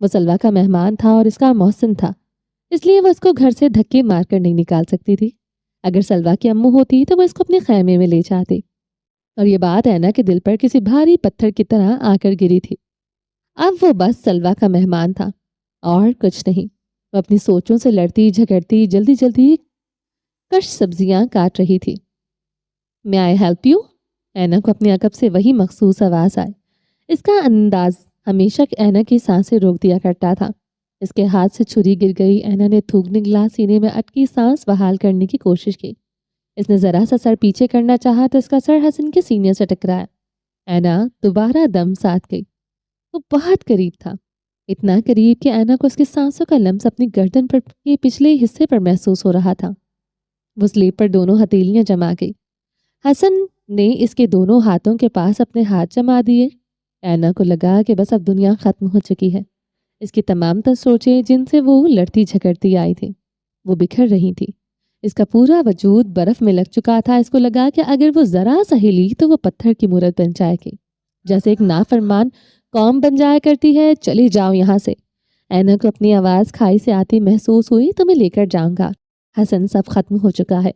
وہ سلوہ کا مہمان تھا اور اس کا محسن تھا، اس لیے وہ اس کو گھر سے دھکے مار کر نہیں نکال سکتی تھی۔ اگر سلوہ کی امو ہوتی تو وہ اس کو اپنے خیمے میں لے جاتی، اور یہ بات اینا کے دل پر کسی بھاری پتھر کی طرح آ کر گری تھی۔ اب وہ بس سلوہ کا مہمان تھا اور کچھ نہیں۔ وہ اپنی سوچوں سے لڑتی جھگڑتی جلدی جلدی کش سبزیاں کاٹ رہی تھی۔ میں آئی ہیلپ یو؟ اینا کو اپنی عقب سے وہی مخصوص آواز آئی۔ اس کا انداز ہمیشہ اینا کی سانسیں روک دیا کرتا تھا۔ اس کے ہاتھ سے چھری گر گئی۔ اینا نے تھوکنے گلاس سینے میں اٹکی سانس بحال کرنے کی کوشش کی۔ اس نے ذرا سا سر پیچھے کرنا چاہا تو اس کا سر حسن کے سینے سے ٹکرایا۔ اینا دوبارہ دم ساتھ گئی۔ وہ بہت قریب تھا، اتنا قریب کہ اینا کو اس کی سانسوں کا لمس اپنی گردن پر کے پچھلے حصے پر محسوس ہو رہا تھا۔ وہ سلیب پر دونوں ہتھیلیاں جما گئی۔ حسن نے اس کے دونوں ہاتھوں کے پاس اپنے ہاتھ جما دیے۔ اینا کو لگا کہ بس اب دنیا ختم ہو چکی ہے۔ اس کی تمام تر سوچیں جن سے وہ لڑتی جھگڑتی آئی تھی وہ بکھر رہی تھی۔ اس کا پورا وجود برف میں لگ چکا تھا۔ اس کو لگا کہ اگر وہ ذرا سا ہلی تو وہ پتھر کی مورت بن جائے گی، جیسے ایک نافرمان قوم بن جایا کرتی ہے۔ چلی جاؤ یہاں سے۔ اینا کو اپنی آواز کھائی سے آتی محسوس ہوئی۔ تمہیں لے کر جاؤں گا حسن، سب ختم ہو چکا ہے۔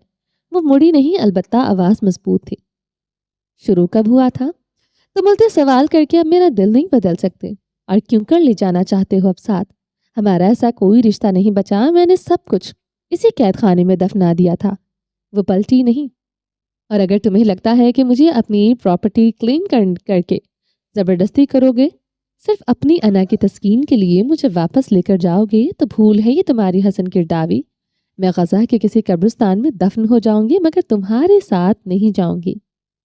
وہ مڑی نہیں، البتہ آواز مضبوط تھی۔ شروع کب ہوا تھا؟ تم الٹے سوال کر کے اب میرا دل نہیں بدل سکتے، اور کیوں کر لے جانا چاہتے ہو اب ساتھ؟ ہمارا ایسا کوئی رشتہ نہیں بچا۔ میں نے سب کچھ اسی قید خانے میں دفنا دیا تھا۔ وہ پلٹی نہیں۔ اور اگر تمہیں لگتا ہے کہ مجھے اپنی پراپرٹی کلیم کر کے زبردستی کرو گے، صرف اپنی انا کی تسکین کے لیے مجھے واپس لے کر جاؤ گے، تو بھول ہے یہ تمہاری حسن کرداوی۔ میں غزہ کے کسی قبرستان میں دفن ہو جاؤں گی مگر تمہارے ساتھ نہیں جاؤں گی،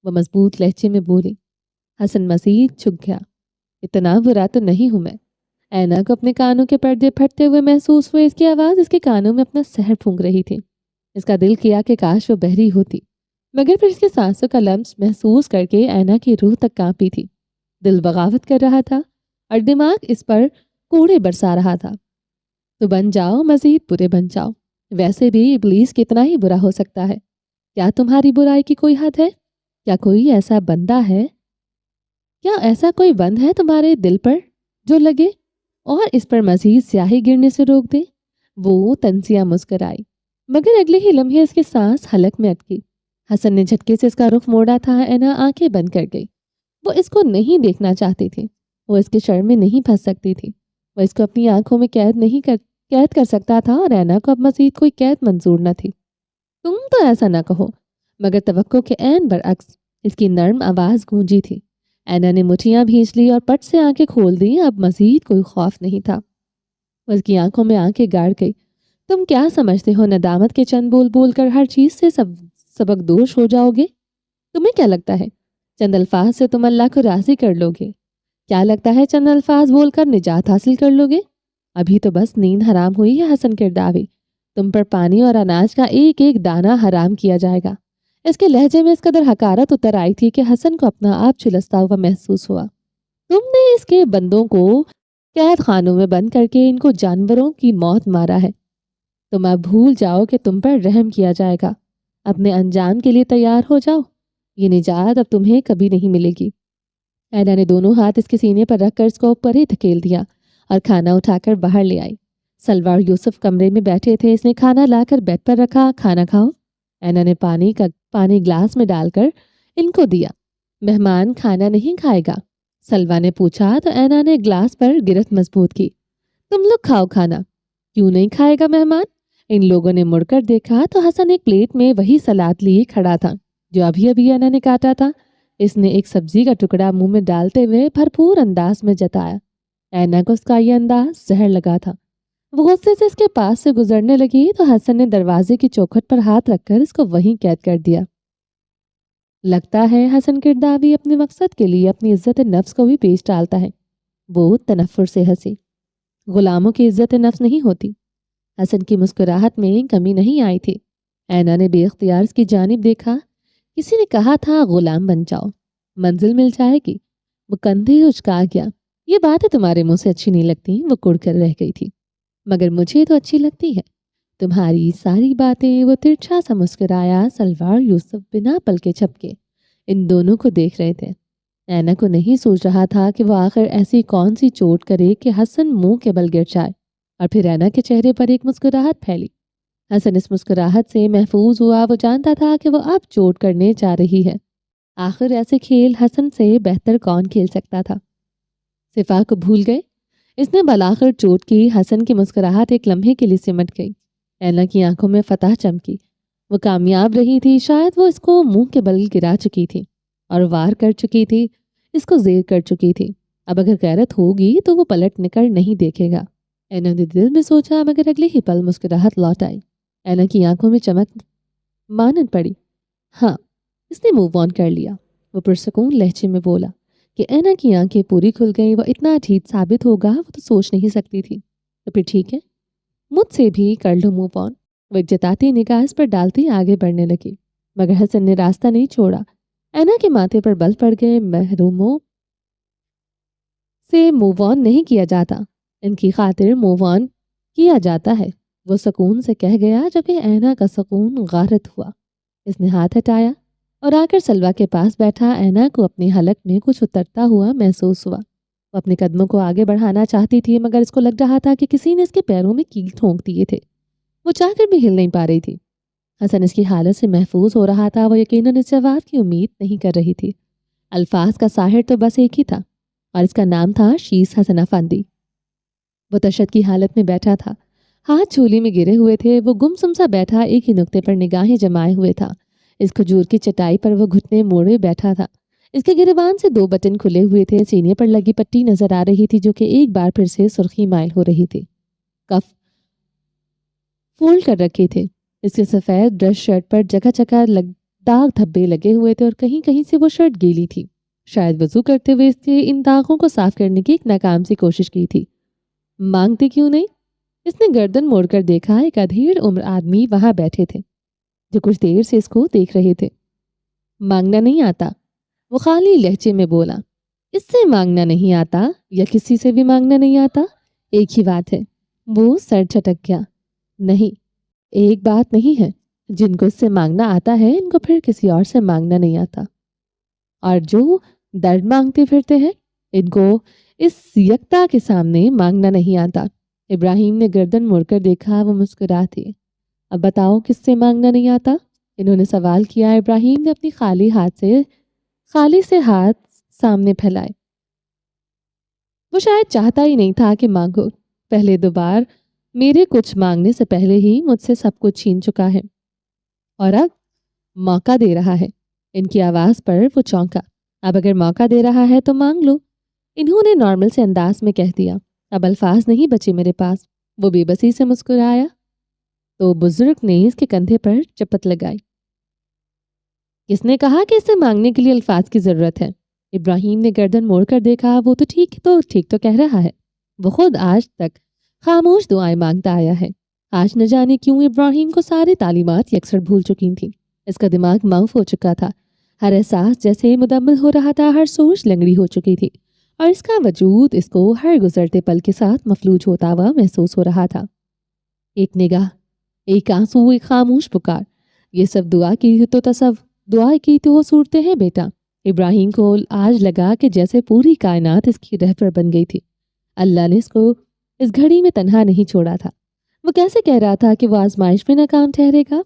وہ مضبوط لہجے میں بولی۔ حسن مزید جھک گیا۔ اتنا برا تو نہیں ہوں میں۔ اینا کو اپنے کانوں کے پردے پھٹتے ہوئے محسوس ہوئے۔ اس کی آواز اس کے کانوں میں اپنا سحر پھونک رہی تھی۔ اس کا دل کیا کہ کاش وہ بحری ہوتی، مگر پھر اس کے سانسوں کا لمس محسوس کر کے اینا کی روح تک کانپی تھی۔ دل بغاوت کر رہا تھا اور دماغ اس پر کوڑے برسا رہا تھا۔ تو بن جاؤ، مزید برے بن جاؤ۔ ویسے بھی ابلیس کتنا ہی برا ہو سکتا ہے؟ کیا تمہاری برائی کی کوئی حد ہے؟ کیا کوئی ایسا بندہ ہے، کیا ایسا کوئی بند ہے تمہارے دل پر جو لگے اور اس پر مزید سیاہی گرنے سے روک دے؟ وہ تنزیہ مسکرائی، مگر اگلے ہی لمحے اس کی سانس حلق میں اٹکی۔ حسن نے جھٹکے سے اس کا رخ موڑا تھا۔ اینا آنکھیں بند کر گئی۔ وہ اس کو نہیں دیکھنا چاہتی تھی۔ وہ اس کے شر میں نہیں پھنس سکتی تھی۔ وہ اس کو اپنی آنکھوں میں قید کر سکتا تھا، اور اینا کو اب مزید کوئی قید منظور نہ تھی۔ تم تو ایسا نہ کہو، مگر توقع کے عین برعکس اس کی نرم آواز گونجی تھی۔ اینا نے مٹھیاں بھینچ لی اور پٹ سے آنکھیں کھول دیں۔ اب مزید کوئی خوف نہیں تھا۔ اس کی آنکھوں میں آنکھیں گاڑ گئی۔ تم کیا سمجھتے ہو ندامت کے چند بول بول کر ہر چیز سے سبق دوش ہو جاؤ گے؟ تمہیں کیا لگتا ہے چند الفاظ سے تم اللہ کو راضی کر لو گے؟ کیا لگتا ہے چند الفاظ بول کر نجات حاصل کر لو گے؟ ابھی تو بس نیند حرام ہوئی ہے حسن کرداوی۔ تم پر پانی اور اناج کا ایک ایک دانہ حرام کیا جائے گا۔ اس کے لہجے میں اس قدر حقارت اتر آئی تھی کہ حسن کو اپنا آپ جھلستا ہوا محسوس ہوا۔ تم نے اس کے بندوں کو قید خانوں میں بند کر کے ان کو جانوروں کی موت مارا ہے۔ تم اب بھول جاؤ کہ تم پر رحم کیا جائے گا۔ اپنے انجام کے لیے تیار ہو جاؤ۔ یہ نجات اب تمہیں کبھی نہیں ملے گی۔ اینا نے دونوں ہاتھ اس کے سینے پر رکھ کر اس کو اوپر ہی دھکیل دیا اور کھانا اٹھا کر باہر لے آئی۔ سلوہ اور یوسف کمرے میں بیٹھے تھے۔ اس نے کھانا لا کر بیڈ پر رکھا۔ کھانا کھاؤ۔ اینا نے پانی گلاس میں ڈال کر ان کو دیا۔ مہمان کھانا نہیں کھائے گا؟ سلوہ نے پوچھا تو اینا نے گلاس پر گرفت مضبوط کی۔ تم لوگ کھاؤ کھانا۔ کیوں نہیں کھائے گا مہمان؟ ان لوگوں نے مڑ کر دیکھا تو حسن ایک پلیٹ میں وہی سلاد لیے کھڑا تھا جو ابھی اینا نے کاٹا تھا۔ اس نے ایک سبزی کا ٹکڑا منہ میں ڈالتے ہوئے بھرپور انداز میں جتایا۔ اینا کو اس کا یہ انداز زہر لگا تھا۔ وہ غصے سے اس کے پاس سے گزرنے لگی تو حسن نے دروازے کی چوکھٹ پر ہاتھ رکھ کر اس کو وہیں قید کر دیا۔ لگتا ہے حسن کرداوی اپنے مقصد کے لیے اپنی عزت نفس کو بھی پیش ڈالتا ہے۔ وہ تنفر سے ہنسی۔ غلاموں کی عزت نفس نہیں ہوتی۔ حسن کی مسکراہٹ میں کمی نہیں آئی تھی۔ اینا نے بے اختیار اس کی جانب دیکھا۔ کسی نے کہا تھا غلام بن جاؤ، منزل مل جائے گی۔ وہ کندھے اچکا گیا۔ یہ باتیں تمہارے منہ سے اچھی نہیں لگتی، وہ کڑ کر رہ گئی تھی۔ مگر مجھے تو اچھی لگتی ہے تمہاری ساری باتیں۔ وہ ترچھا سا مسکرایا۔ سلوار یوسف بنا پل کے چھپکے ان دونوں کو دیکھ رہے تھے۔ اینا کو نہیں سوچ رہا تھا کہ وہ آخر ایسی کون سی چوٹ کرے کہ حسن منہ کے بل گر جائے، اور پھر اینا کے چہرے پر ایک مسکراہٹ پھیلی۔ حسن اس مسکراہٹ سے محفوظ ہوا۔ وہ جانتا تھا کہ وہ اب چوٹ کرنے جا رہی ہے۔ آخر ایسے کھیل حسن سے بہتر کون کھیل سکتا تھا؟ صفا کو بھول گئے؟ اس نے بالآخر چوٹ کی۔ حسن کی مسکراہٹ ایک لمحے کے لیے سمٹ گئی۔ اینا کی آنکھوں میں فتح چمکی۔ وہ کامیاب رہی تھی۔ شاید وہ اس کو منہ کے بل گرا چکی تھی اور وار کر چکی تھی، اس کو زیر کر چکی تھی۔ اب اگر غیرت ہوگی تو وہ پلٹ نکل نہیں دیکھے گا۔ اینا نے دل میں سوچا، مگر اگلے ہی پل مسکراہٹ لوٹ آئی۔ اینا کی آنکھوں میں چمک مانند پڑی۔ ہاں، اس نے موو آن کر لیا۔ وہ پرسکون لہجے میں بولا کہ اینا کی آنکھیں پوری کھل گئیں۔ وہ اتنا ڈھیٹ ثابت ہوگا وہ تو سوچ نہیں سکتی تھی۔ تو پھر ٹھیک ہے، مجھ سے بھی کر لو موو آن۔ وہ ایک جتاتی نگاہ اس پر ڈالتی آگے بڑھنے لگی، مگر حسن نے راستہ نہیں چھوڑا۔ اینا کے ماتھے پر بل پڑ گئے۔ محروموں سے موو آن نہیں کیا جاتا، ان کی خاطر موو آن کیا جاتا ہے، وہ سکون سے کہہ گیا، جبکہ اینا کا سکون غارت ہوا۔ اس نے ہاتھ ہٹایا اور آ کر سلوہ کے پاس بیٹھا۔ اینا کو اپنے حلق میں کچھ اترتا ہوا محسوس ہوا۔ وہ اپنے قدموں کو آگے بڑھانا چاہتی تھی، مگر اس کو لگ رہا تھا کہ کسی نے اس کے پیروں میں کیل ٹھونک دیے تھے۔ وہ چاہ کر بھی ہل نہیں پا رہی تھی۔ حسن اس کی حالت سے محفوظ ہو رہا تھا۔ وہ یقیناً اس جواب کی امید نہیں کر رہی تھی۔ الفاظ کا ساحر تو بس ایک ہی تھا، اور اس کا نام تھا شیس حسن افندی۔ وہ تشدد کی حالت میں بیٹھا تھا، ہاتھ جھولی میں گرے ہوئے تھے۔ وہ گمسم سا بیٹھا ایک ہی نقطے پر نگاہیں جمائے ہوئے تھا۔ اس کھجور کی چٹائی پر وہ گھٹنے موڑے بیٹھا تھا۔ اس کے گریبان سے 2 بٹن کھلے ہوئے تھے۔ سینے پر لگی پٹی نظر آ رہی تھی جو کہ ایک بار پھر سے سرخی مائل ہو رہی تھی۔ کف فولڈ کر رکھے تھے۔ اس کے سفید ڈریس شرٹ پر جگہ جگہ داغ دھبے لگے ہوئے تھے، اور کہیں کہیں سے وہ شرٹ گیلی تھی۔ شاید وضو کرتے ہوئے اس کے ان داغوں کو صاف کرنے کی ایک ناکام سی کوشش کی تھی۔ مانگتے کیوں نہیں؟ اس نے گردن موڑ کر دیکھا۔ ایک ادھیڑ عمر آدمی وہاں بیٹھے تھے جو کچھ دیر سے اس کو دیکھ رہے تھے۔ مانگنا نہیں آتا؟ وہ خالی لہجے میں بولا۔ اس سے مانگنا نہیں آتا یا کسی سے بھی مانگنا نہیں آتا، ایک ہی بات ہے۔ وہ سر جھٹک گیا۔ نہیں، ایک بات نہیں ہے۔ جن کو اس سے مانگنا آتا ہے ان کو پھر کسی اور سے مانگنا نہیں آتا، اور جو درد مانگتے پھرتے ہیں ان کو اس یکتا کے سامنے مانگنا نہیں آتا۔ ابراہیم نے گردن مڑ کر دیکھا۔ وہ مسکرا تھی۔ اب بتاؤ کس سے مانگنا نہیں آتا؟ انہوں نے سوال کیا۔ ابراہیم نے اپنی خالی سے ہاتھ سامنے پھیلائے۔ وہ شاید چاہتا ہی نہیں تھا کہ مانگو۔ پہلے 2 بار میرے کچھ مانگنے سے پہلے ہی مجھ سے سب کچھ چھین چکا ہے، اور اب موقع دے رہا ہے۔ ان کی آواز پر وہ چونکا۔ اب اگر موقع دے رہا ہے تو مانگ لو، انہوں نے نارمل سے انداز میں کہہ دیا۔ اب الفاظ نہیں بچے میرے پاس۔ وہ بے بسی سے مسکرایا تو بزرگ نے اس کے کندھے پر چپت لگائی۔ کس نے کہا کہ اسے مانگنے کے لیے الفاظ کی ضرورت ہے؟ ابراہیم نے گردن موڑ کر دیکھا۔ وہ تو ٹھیک تو کہہ رہا ہے۔ وہ خود آج تک خاموش دعائیں مانگتا آیا ہے۔ آج نہ جانے کیوں ابراہیم کو ساری تعلیمات یکسر بھول چکی تھیں۔ اس کا دماغ معاف ہو چکا تھا۔ ہر احساس جیسے مدمل ہو رہا تھا، ہر سوچ لنگڑی ہو چکی تھی، اور اس کا وجود اس کو ہر گزرتے پل کے ساتھ مفلوج ہوتا ہوا محسوس ہو رہا تھا۔ ایک نگاہ، ایک آنسو، ایک خاموش پکار، یہ سب دعا کی تو صورتیں ہیں بیٹا۔ ابراہیم کو آج لگا کہ جیسے پوری کائنات اس کی رہبر بن گئی تھی۔ اللہ نے اس کو اس گھڑی میں تنہا نہیں چھوڑا تھا۔ وہ کیسے کہہ رہا تھا کہ وہ آزمائش میں ناکام ٹھہرے گا؟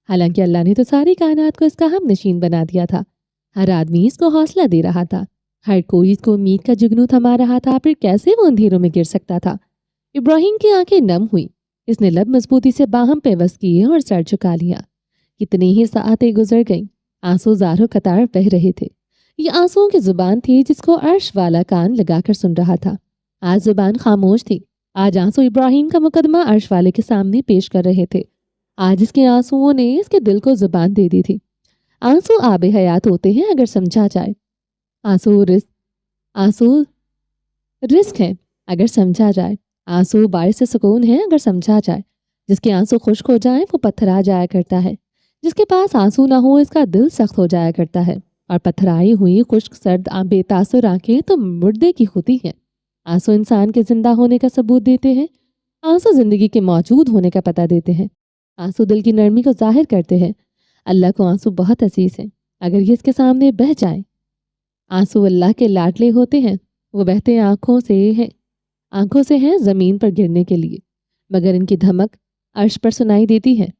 حالانکہ اللہ نے تو ساری کائنات کو اس کا ہم نشین بنا دیا تھا۔ ہر آدمی اس کو حوصلہ دے رہا تھا، ہر کوئی اس کو امید کا جگنو تھما رہا تھا۔ پھر کیسے وہ اندھیروں میں گر سکتا تھا؟ ابراہیم کی آنکھیں نم ہوئی۔ اس نے لب مضبوطی سے باہم پیوست کیے اور سر جھکا لیا۔ کتنی ہی ساعتیں گزر گئیں، آنسو زاروں قطار بہہ رہے تھے۔ ये आंसुओं की जुबान थी जिसको अर्श वाला कान लगाकर सुन रहा था। आज जुबान खामोश थी। आज आंसू इब्राहिम का मुकदमा अर्श वाले के सामने पेश कर रहे थे। आज इसके आंसुओं ने इसके दिल को जुबान दे दी थी। आंसू आबे हयात होते हैं अगर समझा जाए। आंसू रिस्क आंसू रिस्क है अगर समझा जाए। आंसू बारिश से सुकून है अगर समझा जाए। जिसके आंसू खुश्क हो जाए वो पत्थरा जाया करता है। जिसके पास आंसू ना हो इसका दिल सख्त हो जाया करता है। और पत्थराई हुई खुश्क सर्द बेतासुर आंखें तो मुर्दे की होती हैं। आंसू इंसान के जिंदा होने का सबूत देते हैं। आंसू जिंदगी के मौजूद होने का पता देते हैं। आंसू दिल की नरमी को जाहिर करते हैं। अल्लाह को आंसू बहुत अजीज हैं अगर ये इसके सामने बह जाए। आंसू अल्लाह के लाडले होते हैं। वो बहते आंखों से हैं ज़मीन पर गिरने के लिए, मगर इनकी धमक अर्श पर सुनाई देती है।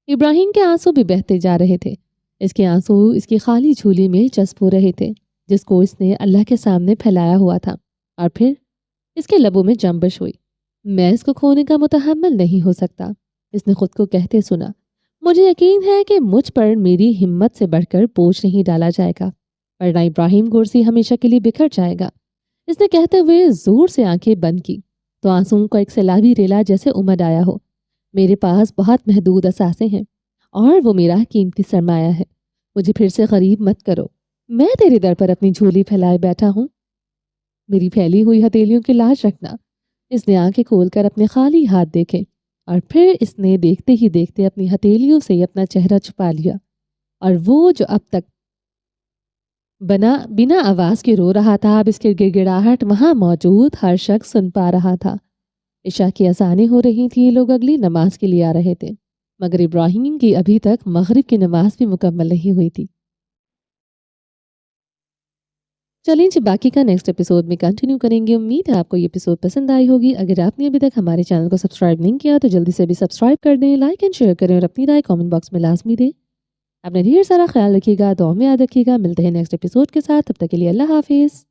इब्राहिम के आंसू भी बहते जा रहे थे। इसके आंसू इसकी खाली झोली में चस्प हो रहे थे जिसको इसने अल्लाह के सामने फैलाया हुआ था। और फिर इसके लबों में जंबश हुई। मैं इसको खोने का मुतहम्मिल नहीं हो सकता, इसने खुद को कहते सुना। मुझे यकीन है कि मुझ पर मेरी हिम्मत से बढ़कर बोझ नहीं डाला जाएगा, वरना इब्राहिम गुरसी हमेशा के लिए बिखर जाएगा। इसने कहते हुए जोर से आंखें बंद की तो आंसुओं का एक सैलाबी रेला जैसे उमड़ आया हो। मेरे पास बहुत महदूद असासे हैं और वो मेरा कीमती सरमाया है। मुझे फिर से गरीब मत करो। मैं तेरे दर पर अपनी झोली फैलाए बैठा हूँ। मेरी फैली हुई हथेलियों की लाज रखना। इसने आंखें खोलकर अपने खाली हाथ देखे और फिर इसने देखते ही देखते अपनी हथेलियों से अपना चेहरा छुपा लिया। और वो जो अब तक बिना आवाज के रो रहा था, अब इसकी गिड़गिड़ाहट वहां मौजूद हर शख्स सुन पा रहा था। इशा की अज़ानें हो रही थी। लोग अगली नमाज के लिए आ रहे थे, मगर इब्राहिम की अभी तक मगरिब की नमाज भी मुकम्मल नहीं हुई थी। चलें जी, बाकी का नेक्स्ट एपिसोड में कंटिन्यू करेंगे। उम्मीद है आपको ये एपिसोड पसंद आई होगी। अगर आपने अभी तक हमारे चैनल को सब्सक्राइब नहीं किया तो जल्दी से भी सब्सक्राइब कर दें, लाइक एंड शेयर करें और अपनी राय कमेंट बॉक्स में लाजमी दें। अपना ढेर सारा ख्याल रखिएगा, दुआ में याद रखिएगा। मिलते हैं नेक्स्ट एपिसोड के साथ, तब तक के लिए अल्लाह हाफिज़।